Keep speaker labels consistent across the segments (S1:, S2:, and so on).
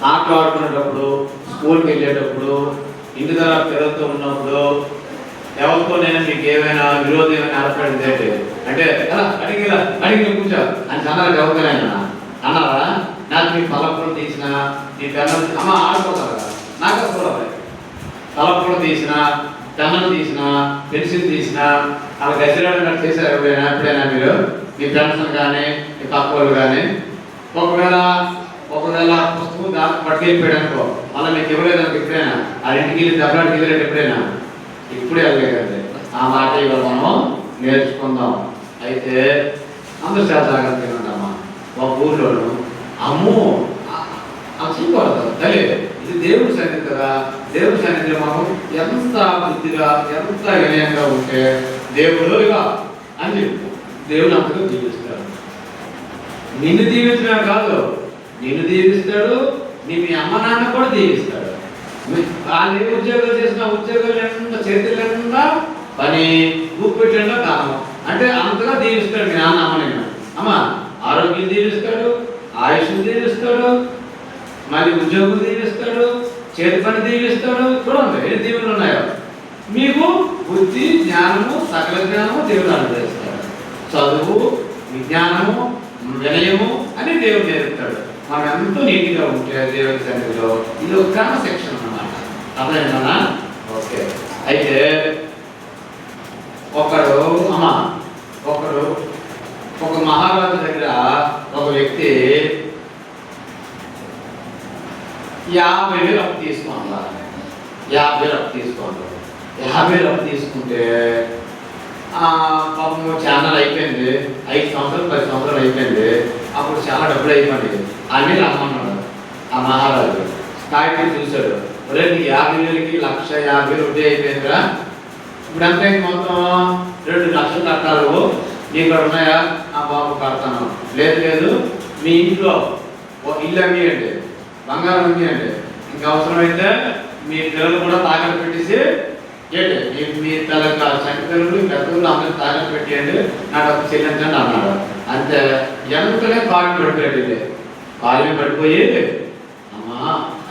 S1: ఆటలు ఆడుకునేటప్పుడు, స్కూల్కి వెళ్ళేటప్పుడు, ఇంటి దగ్గర పిల్లలతో ఉన్నప్పుడు ఎవరితో నేను మీకు ఏమైనా విరోధం ఏమైనా ఏర్పడింది అంటే అడిగి కూర్చో అని అన్నారు. ఎవరికైనా అన్నారా? నాకు మీ పలపూలు తీసిన మీ పెన్ను అమ్మ ఆడుకోతారు కదా, నాకు చూడాలి. పలపూలు తీసిన, పెన్నులు తీసిన, పెన్సిల్ తీసిన, అలా గసిరాడు చేశారు ఎప్పుడైనా మీరు? మీ ఫ్రెండ్స్ కానీ మీ పక్కలు కానీ ఒకవేళ పుస్తకం పట్టుకెళ్ళిపోయాడు అనుకో, మళ్ళీ మీకు ఇవ్వలేదనుకో, ఎప్పుడైనా ఆ ఇంటికి వెళ్ళి దెబ్బలాడికి వెళ్ళాడు ఎప్పుడైనా? ఇప్పుడే వెళ్ళలేదండి. ఆ మాట ఇవాళ మనం నేర్చుకుందాం. అయితే అందరూ చాలా జాగ్రత్తగా ఉంటామా. ఒక ఊర్లోను అమ్మో అది చూడకూడదు తల్లి, ఇది దేవుడి సన్నిధి కదా, దేవుడి సన్నిధిలో మనం ఎంత బుద్ధిగా ఎంత వినయంగా ఉంటే దేవుడు ఇలా అని దేవుడు అంతగా దీవిస్తాడు. నిన్ను దీవించడమే కాదు, నిన్ను దీవిస్తాడు, మీ అమ్మ నాన్న కూడా దీవిస్తాడు. వాళ్ళు ఏ ఉద్యోగాలు చేసినా ఉద్యోగాలు లేకుండా చేతులు లేకుండా పని ఊపిపెట్టడంలో కారణం అంటే అంతగా దీవిస్తాడు మీ నాన్న అమ్మనైనా. అమ్మ ఆరోగ్యం దీవిస్తాడు, ఆయుష్ను దీవిస్తాడు, మరి ఉద్యోగం దీవిస్తాడు, చేతి పని దీవిస్తాడు. చూడండి ఏ దీవులు ఉన్నాయో. మీకు బుద్ధి జ్ఞానము సకల జ్ఞానము దేవుడు అనుగ్రహిస్తాడు. చదువు విజ్ఞానము వినయము అని దేవుడు నేర్పుతాడు. మనం ఎంతో నీటిగా ఉంటే దేవుడి సన్నిధిలో ఇది ఒక క్రమశిక్షణ అన్నమాట. అర్థమైందా? ఓకే. అయితే ఒక మహారాజు దగ్గర ఒక వ్యక్తి 50,000 అప్పు తీసుకున్నారు. 50,000 అప్పు తీసుకున్నారు. 50,000 అప్పు తీసుకుంటే పాపం ఛానల్ అయిపోయింది. 5 సంవత్సరాలు 10 సంవత్సరాలు అయిపోయింది. అప్పుడు చాలా డబ్బులు అయిపోయింది. అన్నీ రమ్మన్నాడు ఆ మహారాజు. కాగితం చూశాడు. ఒరే నీకు 50,000కి 1,50,000 వడ్డీ అయిపోయిందిరా, ఇప్పుడు ఎంత అయింది మొత్తం? 2 లక్షలు కట్టాలి. నీకు ఇక్కడ ఉన్నాయా? ఆ బాబు కడతాను. లేదు మీ ఇంట్లో ఇల్లు అమ్మియండి, బంగారం అమ్మియండి, ఇంకా అవసరమైతే మీ పిల్లలు కూడా తాకట్టు పెట్టేసి ఏంటి మీ పిల్లల చంటి పిల్లలు పెద్దలు అందరూ తాకట్టు పెట్టేయండి, నా డబ్బు చెల్లించండి అన్నాడు. అంతే. ఎంతనే కాలు పడిపోయాడు. కాలు పడిపోయి అమ్మా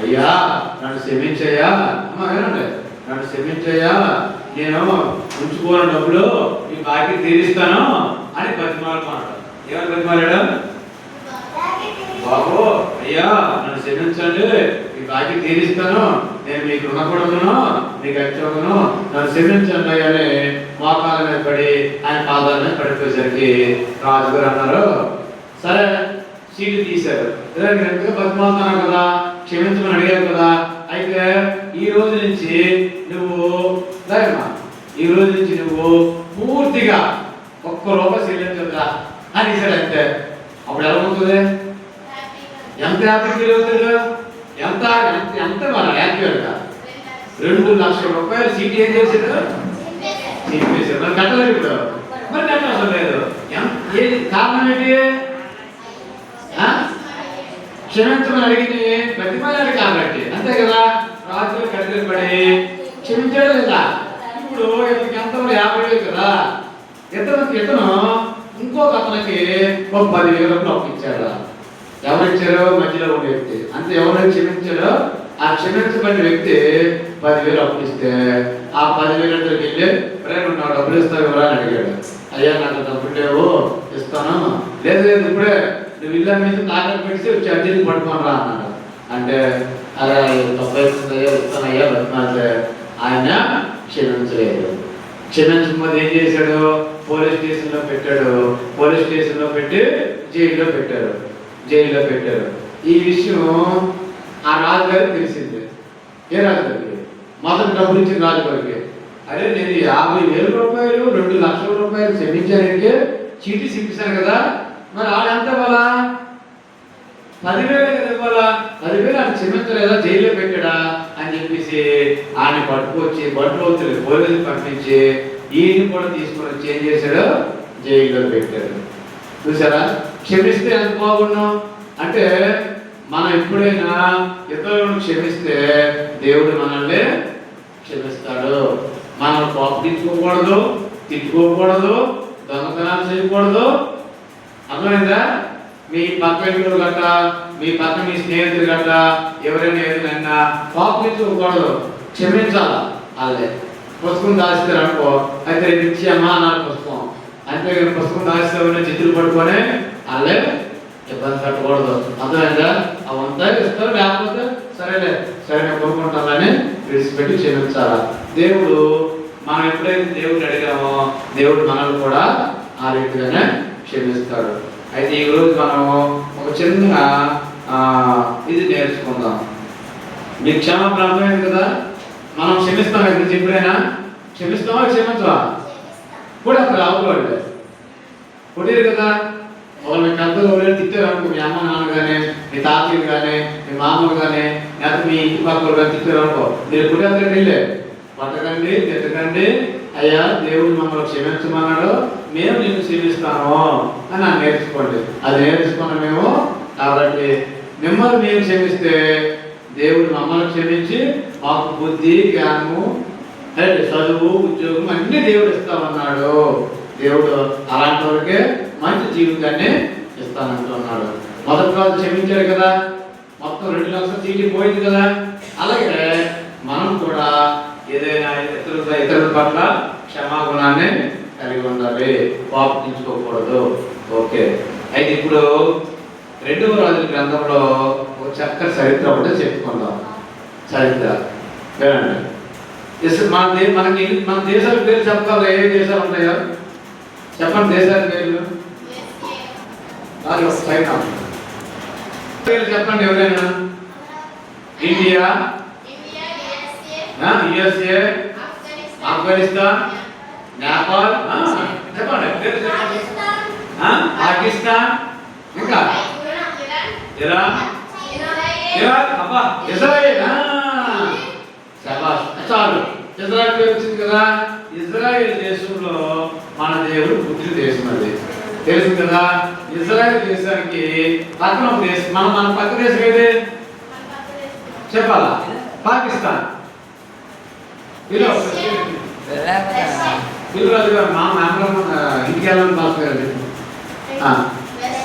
S1: అయ్యా నన్ను క్షమించయ్యా, అమ్మ వినండి, నన్ను క్షమించయ్యా, నేను ఉంచుకోని డబ్బులు ఈ బాకీ తీరుస్తాను అని బతిమాలన్నాడు. ఏమని బతిమాలాడు? బాబు అయ్యా నన్ను క్షమించండి, ఈ బాకీ తీరుస్తాను, నేను మీకు రుణపడుతును, మీకు అచ్చవును, నన్ను క్షమించండి అని మోకాల మీద పడి ఆయన పాదాల మీద పడిపోయేసరికి రాజుగారు అన్నారు, సరే సీటు తీశారు. నేను ఎంతగా బతిమాలుతున్నాను కదా, క్షమించమని అడిగారు కదా, అయితే ఈ రోజు నుంచి నువ్వు పూర్తిగా ₹1 చెల్లించదా అని ఇచ్చాడు. అంతే. అప్పుడు ఎలా అవుతుంది? ఎంత హ్యాపీ ఫీల్ అవుతుంది? ఎంత మన హ్యాపీగా ₹2 లక్షల సీట్ ఏం చేశాడు? సీట్ వేసాడు. మరి కట్టలేదు ఇప్పుడు, మరి కట్టవసరం లేదు. ఏది కారణం ఏంటి? క్షమించమని అడిగింది ప్రతిమాలాడు కాబట్టి, అంతే కదా. రాజులు కట్టెలు పడి క్షమించాడు లేదా? ఇప్పుడు ఇతనికి ఎంత 50,000 కదా, ఇతను ఇంకొక అతనికి ఒక 10,000 అప్పు ఇచ్చాడు. ఎవరిచ్చారో? మధ్యలో ఉన్న వ్యక్తి. అంతే. ఎవరైనా క్షమించాడో ఆ క్షమించబడిన వ్యక్తి 10,000 అప్పు ఇస్తే ఆ 10,000 వెళ్ళి నువ్వు నా డబ్బులు ఇస్తావు ఎవరా అని అడిగాడు. అయ్యా నాకు డబ్బులు లేవు, ఇస్తాను. లేదు ఇప్పుడే నువ్వు ఇల్లు మీద తాకట్టు పెట్టి వచ్చి అర్జీని పట్టుకొని రా అన్నాడు. అంటే అరే తప్పైతుందయ్యా ఇస్తానయ్యా బతిమాలితే ఆయన క్షమించలేదు. క్షమించకపోతే ఏం చేశాడు? పోలీస్ స్టేషన్లో పెట్టాడు. పోలీస్ స్టేషన్లో పెట్టి జైల్లో పెట్టారు. ఈ విషయం ఆ రాజుగారికి తెలిసింది. ఏ రాజుగారికి? మొదటి డబ్బులు ఇచ్చిన రాజుగారికి. అరే నేను ₹50,000 ₹2 లక్షల క్షమించానంటే చీటీ చింపేశాను కదా, మరి ఆడంతా ఇవ్వాలా? 10,000 కదా ఇవ్వాలా? 10,000 ఆయన క్షమించలేదా, జైల్లో పెట్టాడా అని చెప్పేసి ఆయన పట్టుకొచ్చి బండ్లో పోలీసులు పంపించి ఈయన కూడా తీసుకొని వచ్చి ఏం చేశాడు? జైల్లో పెట్టాడు. చూసారా? క్షమిస్తే ఎంత బాగున్నాం అంటే, మనం ఎప్పుడైనా ఇతరులను క్షమిస్తే దేవుడు మనల్ని క్షమిస్తాడు. మనం కోపగించుకోకూడదు, తిట్టుకోకూడదు, దొంగతనాలు చేయకూడదు. అర్థమైందా? మీ పక్క ఇంట్లో గట్ట, మీ పక్క మీ స్నేహితులు గట్ట ఎవరైనా ఏదైనా కోపించుకోకూడదు, క్షమించాలా. వాళ్ళే పుస్తకం దాస్తారు అనుకో, అయితే రేపు ఇచ్చామా అన్నారు పుస్తకం, అంతే పుస్తకం దాస్తామని జిద్దులు పట్టుకొని వాళ్ళే ఇబ్బంది పెట్టకూడదు. అర్థమైందా? అవంతా ఇస్తారు, లేకపోతే సరేలే సరే నేను కోరుకుంటానని విడిచిపెట్టి క్షమించాలా. దేవుడు మనం ఎప్పుడైతే దేవుడిని అడిగామో దేవుడు మనల్ని కూడా ఆ రీతిగానే క్షమిస్తాడు. అయితే ఈరోజు మనం ఒక చిన్న ఇది నేర్చుకుందాం. మీకు క్షమాపణ అర్థమైంది కదా? మనం క్షమిస్తాం కదా, ఎప్పుడైనా క్షమిస్తామా క్షమించవా? కూడా అక్కడ రావుకోండి కొట్టారు కదా. ఒకరు మీ పెద్దలు ఎవరైనా తిట్టారు అనుకో, మీ అమ్మ నాన్న కానీ మీ తాతయ్యలు కానీ మీ మామూలు కానీ లేకపోతే మీ ఇంటి పక్కలు కానీ తిట్టారు అనుకో, మీరు కుటుంబానికి వెళ్ళే పట్టకండి తిట్టకండి, అయ్యా దేవుడు మమ్మల్ని క్షమించమన్నాడు, మేము నిన్ను క్షమిస్తాము అని నాకు నేర్చుకోండి. అది నేర్చుకున్నాం మేము. కాబట్టి మిమ్మల్ని మేము క్షమిస్తే దేవుడు మమ్మల్ని క్షమించి మాకు బుద్ధి జ్ఞానము చదువు ఉద్యోగం అన్ని దేవుడు ఇస్తామన్నాడు. దేవుడు అలాంటి వరకే మంచి జీవితాన్ని ఇస్తానంటున్నాడు. మొదటి రోజు క్షమించాడు కదా, మొత్తం 2 లక్షల చీటీ పోయింది కదా. అలాగే మనం కూడా ఏదైనా ఇతరుల పట్ల క్షమాగుణాన్ని కలిగి ఉండాలి, కోపించుకోకూడదు. ఓకే, అయితే ఇప్పుడు 2వ రాజుల గ్రంథంలో ఒక చక్కటి చరిత్ర ఒకటి చెప్పుకుందాం. చరిత్ర వినండి. మనకి మన దేశాల పేరు చెప్పాలి. ఏ దేశాలు ఉంటాయో చెప్పండి, దేశాల పేర్లు. పేర్లు చెప్పండి ఎవరైనా. ఇండియా, యుఎస్ఏ, ఆఫ్ఘనిస్తాన్, నేపాల్, చెప్పండి పేర్లు చెప్పండి. పాకిస్తాన్, ఇంకా ఇరాన్, ఇరాక్, అబ్బా ఇజ్రాయెల్. చాలు, ఇజ్రాయెల్ పేరు వచ్చింది కదా. ఇజ్రాయెల్ దేశంలో మన దేవుడు పుట్టిన దేశం, అది తెలుసు కదా. ఇజ్రాయెల్ దేశానికి పక్కన ఒక దేశం, మన పక్క దేశం ఏది చెప్పాలా? పాకిస్తాన్. పిల్లలు మా ఇంటికి వెళ్ళాలని పాస్ గారు.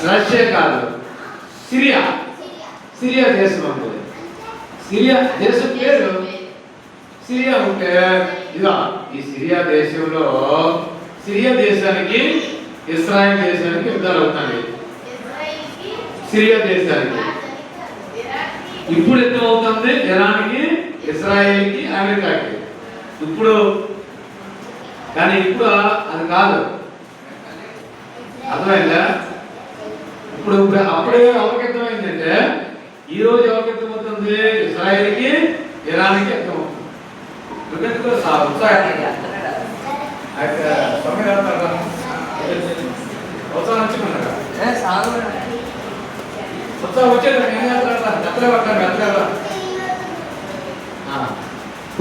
S1: రష్యా కాదు, సిరియా. సిరియా దేశం ఉంటుంది. సిరియా దేశం పేరు సిరియా ఉంటే ఇదా ఈ సిరియా దేశంలో సిరియా దేశానికి ఇస్రాయెల్ దేశానికి యుద్ధాలు అవుతాయి. సిరియా దేశానికి ఇప్పుడు యుద్ధం అవుతుంది, ఇరాన్కి, ఇస్రాయెల్కి, అమెరికాకి. ఇప్పుడు కానీ ఇప్పుడు అది కాదు, అర్థమైందా? ఇప్పుడు అప్పుడే ఎవరికి యుద్ధం అయిందంటే ఈ రోజు ఎవరికి యుద్ధం అవుతుంది? ఇస్రాయెల్కి, ఇరాన్కి యుద్ధం అవుతుంది.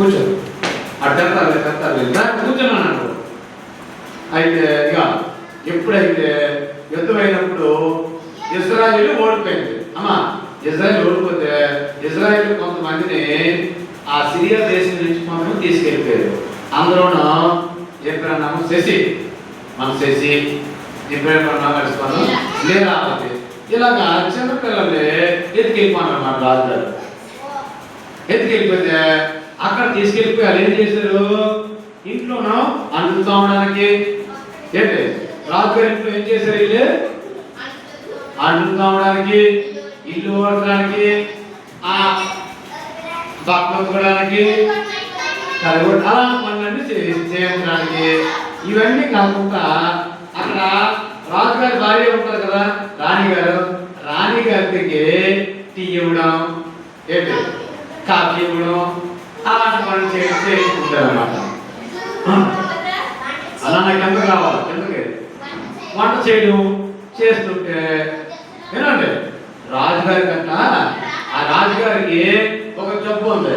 S1: కూర్చో కూర్చోన్నాను. అయితే ఇక ఎప్పుడైతే యుద్ధమైనప్పుడు ఇజ్రాయెల్ ఓడిపోయింది. అమ్మా ఇజ్రాయెల్ ఓడిపోతే ఇజ్రాయెల్ కొంతమందిని ఆ సిరియా దేశం నుంచి కొంతమంది తీసుకెళ్ళిపోయారు. అందులోనూ ఎప్పుడన్నాము శశి, మన శశి ఎప్పుడైనా నడుచుకోను లీలావతి, ఇలాగా చిన్నపిల్లల్ని ఎత్తుకెళ్ళిపోయారు అన్నమాట రాజుగారు. ఎత్తుకెళ్ళిపోతే అక్కడ తీసుకెళ్ళిపోయి వాళ్ళు ఏం చేశారు? ఇంట్లోనూ అంట్లు తోమడానికి ఏంటి రాజుగారి ఇంట్లో ఏం చేశారు? వీళ్ళు అంట్లు తోమడానికి, ఇల్లు ఊడడానికి, ఆ బట్టలు ఉతకడానికి, అలా పనులన్నీ చేయించడానికి. ఇవన్నీ కాకుండా అక్కడ రాజుగారి భార్య ఉంటారు కదా, రాణిగారు. రాణిగారికి టీ ఇవ్వడం, ఏంటి కాఫీ ఇవ్వడం, అలాంటి పనులు చేయించుకుంటారు అన్నమాట. అలా నాకు ఎంత కావాలి, ఎందుకు వంట చేయడం చేస్తుంటే ఏనండి రాజుగారి కంట ఆ రాజుగారికి ఒక జబ్బు ఉంది.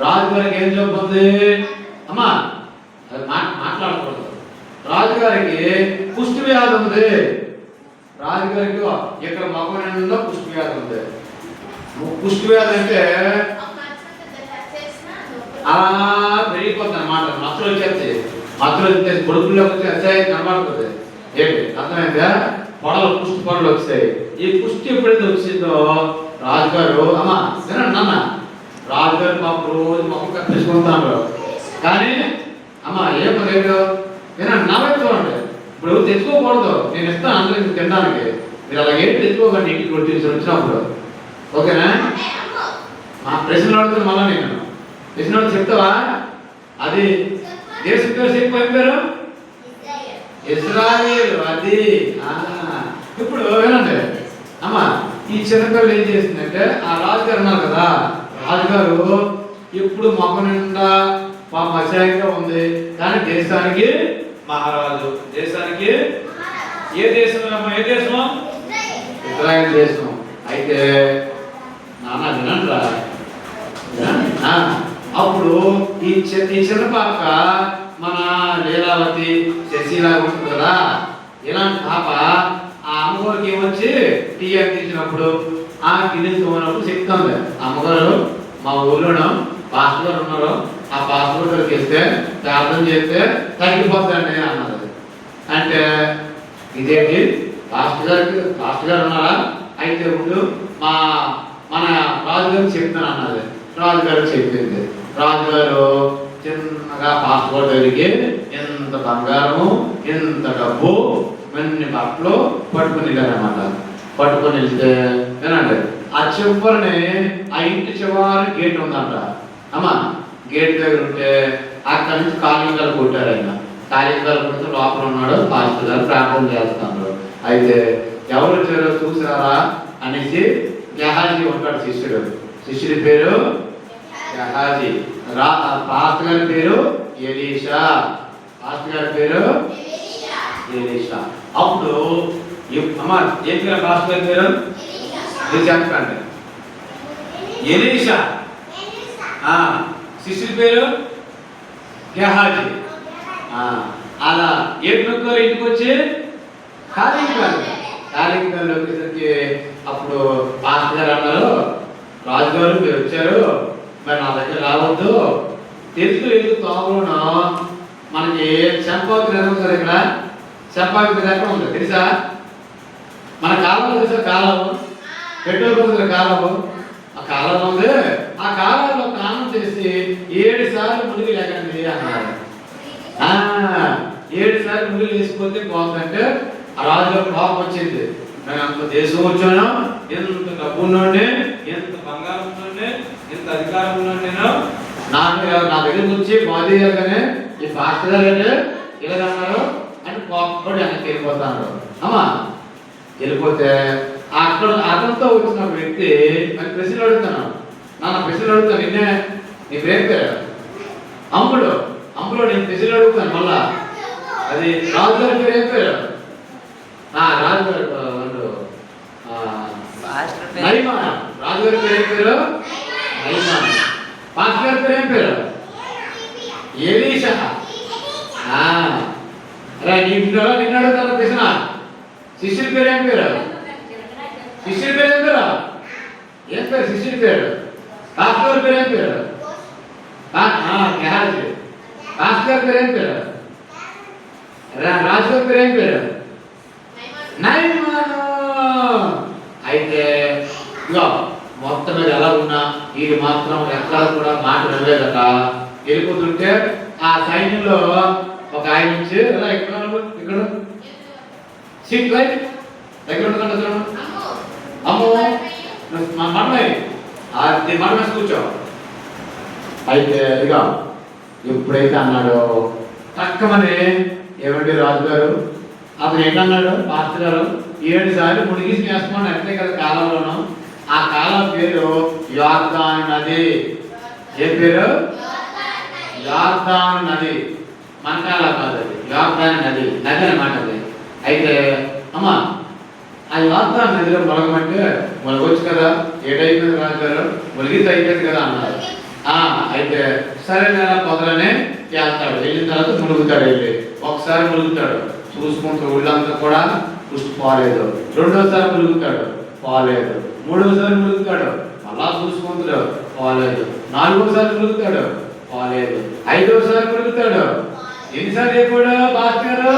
S1: రాజుగారికి ఏం జబ్బు ఉంది అమ్మా? అది మాట్లాడకూడదు. రాజుగారికి కుష్టి వ్యాధి ఉంది. రాజుగారికి ఇక్కడ మగ కుష్టి వ్యాధి ఉంది. కుష్టి వ్యాధి అంటే అలా పెరిగిపోతుంది అన్నమాట. మచ్చలు వచ్చేస్తాయి. మచ్చలు వచ్చేసి కొడుకుల్లో వచ్చి అత్యాయి కనబడుతుంది. ఏంటి అర్థమైందా? పొడలు కుష్టి పొడలు వస్తాయి. ఈ పుష్టి ఎప్పుడైతే వచ్చిందో రాజుగారు అమ్మా వినండి నాన్న, రాజుగారు మాకు రోజు మొక్క కప్పించుకుంటాను. కానీ అమ్మా ఏం లేదు వినండి, నా వైపు చూడండి. ఇప్పుడు తెచ్చుకోకూడదు, నేను ఇస్తాను అందరికి తినడానికి. మీరు అలాగే తెచ్చుకోకండి ఇంటికి వచ్చినప్పుడు, ఓకేనా? మా ప్రశ్నలు అడుగుతాను మళ్ళా, నేను ప్రశ్నలు చెప్తావా? అది దేశం పేరు చెప్పి పేరు ఇశ్రాయేలు. అది ఇప్పుడు వినండి అమ్మా, ఈ చిన్నపిల్లలు ఏం చేసిందంటే ఆ రాజుగారు ఉన్నారు కదా, రాజుగారు ఇప్పుడు మొక్క నిండా మశాయిగా ఉంది, కానీ దేశానికి మహారాజు. దేశానికి ఏ దేశం? ఏ దేశం? ఇజ్రాయేల్ దేశం. అయితే నాన్న వినండి, అప్పుడు ఈ చిన్న పాప మన లీలావతి శశిలా ఉంటుంది కదా, ఇలాంటి పాప ఆ అమ్మగారికి ఏమొచ్చి టీ అందించినప్పుడు ఆ గిన్నె తోమినప్పుడు చెప్తుంది. అమ్మగారు మా ఊళ్ళో పాస్టర్ గారు ఉన్నారు, ఆ పాస్టర్ గారికి ఇస్తే ప్రార్థన చేస్తే తగ్గిపోద్దండి అన్నది. అంటే ఇదేంటి పాస్టర్ గారు ఉన్నారా? అయితే ఉండు మన రాజుగారికి చెప్తాను అన్నది. రాజుగారు చెప్పింది. రాజుగారు చిన్నగా పాస్పోర్ట్ దగ్గరికి ఎంత బంగారము, ఎంత డబ్బు, అన్ని బట్టలు పట్టుకుని వెళ్ళారన్నమాట. పట్టుకొని వెళ్తే వినండి, ఆ చివరిని ఆ ఇంటి చివరి గేట్ ఉందంట. అమ్మా గేట్ దగ్గర ఉంటే అక్కడి నుంచి కాలింగాలు కొట్టారు. ఆయన కాలింగాలు కొడితే లోపల ఉన్నాడు పాస్టర్ గారు ప్రార్థన చేస్తున్నారు. అయితే ఎవరు వచ్చారో చూసారా అనేసి గెహాజీ ఉంటాడు శిష్యుడు. శిష్యుడి పేరు గెహాజీ. పాస్టర్ గారి పేరు ఎలీషా. పాస్టర్ గారి పేరు ఎలీషా. అప్పుడు అమ్మా ఏం పేరు పాస్టర్ గారి పేరు? చెప్పండి. ఎలీషా. శిష్యుడి పేరు గెహాజీ. అలా ఏడున్నర ఇంటికి వచ్చి కాలింగాలు వచ్చేసరికి అప్పుడు పాస్టర్ గారు అన్నారు, రాజుగారు మీరు వచ్చారు, మరి నా దగ్గర రావద్దు. తెలుసు ఎందుకు తోమలోనూ మనకి చెంపాకు ఎక్కడ ఉంది? ఇక్కడ చెంపాకు ఎక్కడ ఉంది తెలుసా? మన కాలంలో తెలుసా? కాలం పెట్రోల్ రోజుల కాలం, ఆ కాలంలో ఉంది. ఆ కాలంలో స్నానం చేసి 7 సార్లు మునిగి లేకండి అన్నారు. 7 సార్లు మునిగి వేసిపోతే బాగుందంటే ఆ రాజుగారు కోపం వచ్చింది. నేను అంత దేశం వచ్చాను, ఎంత డబ్బు ఉన్నాండి, ఎంత బంగారం ఉన్నాండి, ఎంత అధికారం ఉన్నాను, నేను నా దగ్గరికి వచ్చి బాధ చేయాలనే ఈ పాస్టర్ గారు అంటే ఇలా అన్నారు అంటే కోపపడి వెనక్కి వెళ్ళిపోతాను. అమ్మా వెళ్ళిపోతే అక్కడ అతనితో వచ్చిన వ్యక్తి మరి ప్రశ్నలు అడుగుతాను. నాన్న ప్రశ్నలు అడుగుతాను, నిన్నే నీ పేరు పేరు అమ్ములో నేను ప్రశ్నలు అడుగుతాను మళ్ళా. అది రాజుగారి పేరు ఏం పేరు? రాజుగారు నైమాన్. రాజుగారి పేరు ఏం పేరు? నైమాన్. పాస్టర్ గారి పేరు ఏం పేరు? ఎలీషా. నిన్ను అడుగుతాను ప్రశ్న. శిష్యుడి పేరు ఏం పేరు? శిష్యుడి పేరు ఏం పేరు? ఏం పేరు శిష్యుడి పేరు? పాస్టర్ గారి పేరు ఏం పేరు? గెహాజీ. పాస్టర్ గారి పేరు ఏం పేరు? రాజుగారి పేరు ఏం పేరు? నైమాను. అయితే ఇగో మొత్తం మీద ఎలా ఉన్నా వీళ్ళు మాత్రం ఎక్కడ కూడా మాట వినలేదట. వెళ్ళిపోతుంటే ఆ సైన్యంలో ఒక ఆయన నుంచి ఇక్కడ సీట్ లైట్ దగ్గర ఉంటుంది. అమ్మో మడమై అది మడమే కూర్చో. అయితే ఇక ఎప్పుడైతే అన్నాడో తక్కువని ఏమండి రాజుగారు అతను ఏంటన్నాడు పాస్టర్ గారు 7 సార్లు మునిగి వేసుకోండి అంతే కదా కాలంలోనూ. ఆ కాలం పేరు యోర్దాను నది. ఏ పేరు? యోర్దాను నది. మన కాలం కాదు, అది యోర్దాను నది అన్నమాట అది. అయితే అమ్మా ఆ యోర్దాను నదిలో మొలగమంటే మొలగొచ్చు కదా. ఏటైపోయింది రాజుగారు? మొలిగితే అయిపోయింది కదా అన్నారు. అయితే సరే నెల పొదలనే వెళ్తాడు. వెళ్ళిన తర్వాత మునుగుతాడు. వెళ్ళి ఒకసారి మునుగుతాడు, చూసుకుంటూ ఊళ్ళంతా కూడా పుష్టి పోలేదు. రెండోసారి మునుగుతాడు, పోలేదు. మూడోసారి మునుగుతాడు, అలా చూసుకుంటాడు, పోలేదు. నాలుగోసారి మునుగుతాడు, పోలేదు. ఐదోసారి మునుగుతాడు. ఎన్నిసార్లు చెప్పాడు పాస్టర్ గారు?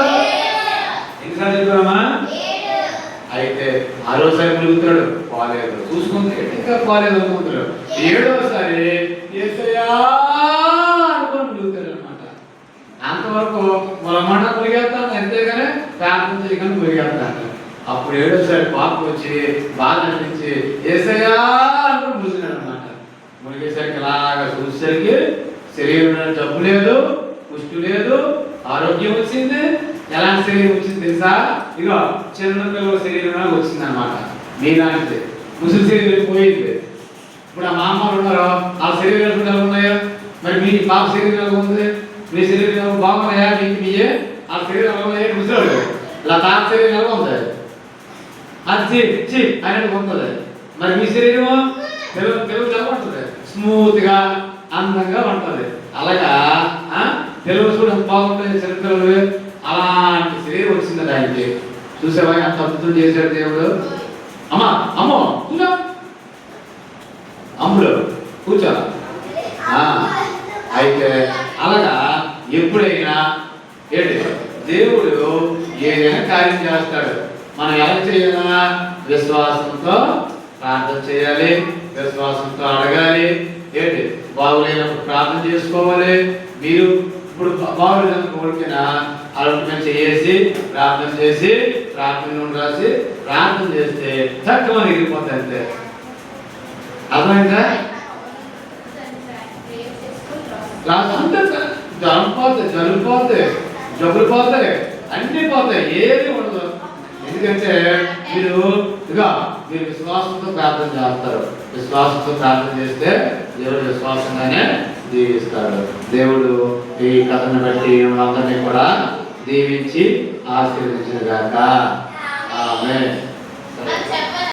S1: ఎన్నిసార్లు చెప్పామా? అయితే 6వసారి ములుగుతున్నాడు, పోలేదు. చూసుకుంటే ఇంకా పోలేదు అనుకుంటున్నాడు. 7వసారి యేసయ్యా అనుకొని ములుగుతాడు అనమాట. అంతవరకు మన మురిగేస్తాను, అంతేగానే ప్రార్థన చేయగానే మురిగేస్తాను. అప్పుడు 7వసారి పాపం వచ్చి బాధ అనిపించి యేసయ్యా అనుకుని ములిగినాడు అనమాట. మునిగేసరికి ఇలాగా చూసేసరికి శరీరం జబ్బు లేదు, పుష్టి లేదు, ఆరోగ్యం వచ్చింది. ఎలాంటి శరీరం వచ్చింది తెలుసా? ఇగో చిన్న పిల్లల శరీరం వచ్చింది అనమాట. మీలాంటిది ముసలి శరీరం పోయింది. ఇప్పుడు ఆ మా అమ్మలు ఉన్నారో ఆ శరీరం ఎలా ఉన్నాయో, మరి మీ పాప శరీరం ఎలా ఉంది? మీ శరీరం బాగున్నాయా? మీయే ఆ శరీరం ఎలా ఉన్నాయా? ముసలి ఇలా తాత శరీరం ఎలా ఉంది? అది అనేది ఉంటుంది. మరి మీ శరీరం తెలుగు ఎలా ఉంటుంది? స్మూత్ గా అందంగా ఉంటుంది. అలాగా తెలుగు చూడడం బాగుంటుంది. చిన్నపిల్లలు అలాంటి శరీరం వచ్చింది దానికి. చూసేవా ఎంత అద్భుతం చేశాడు దేవుడు. అమ్మా అమ్మో కూర్చో, అమ్ముడు కూర్చో. అయితే అలాగా ఎప్పుడైనా ఏంటి దేవుడు ఏదైనా కార్యం చేస్తాడు. మనం ఎలా చేయాలా? విశ్వాసంతో ప్రార్థన చేయాలి, విశ్వాసంతో అడగాలి. ఏంటి బాగులేనప్పుడు ప్రార్థన చేసుకోవాలి. మీరు ఇప్పుడు బాగులేదని కోరికైనా అలా చేసి ప్రార్థన చేసి ప్రార్థన రాసి ప్రార్థన చేస్తే చక్కమని ఎగిరిపోతాయి. అంతే. అర్థమైందా? అంతే. జరుగుపోతాయి, జబ్బులు పోతాయి, అన్నీ పోతాయి, ఏది ఉండదు. ఎందుకంటే మీరు విశ్వాసంతో ప్రార్థన చేస్తారు. విశ్వాసంతో ప్రార్థన చేస్తే దేవుడు విశ్వాసంగానే దీవిస్తాడు. దేవుడు ఈ కథను బట్టి అందరినీ కూడా దీవించి ఆశీర్వదించిన గాక. ఆమేన్.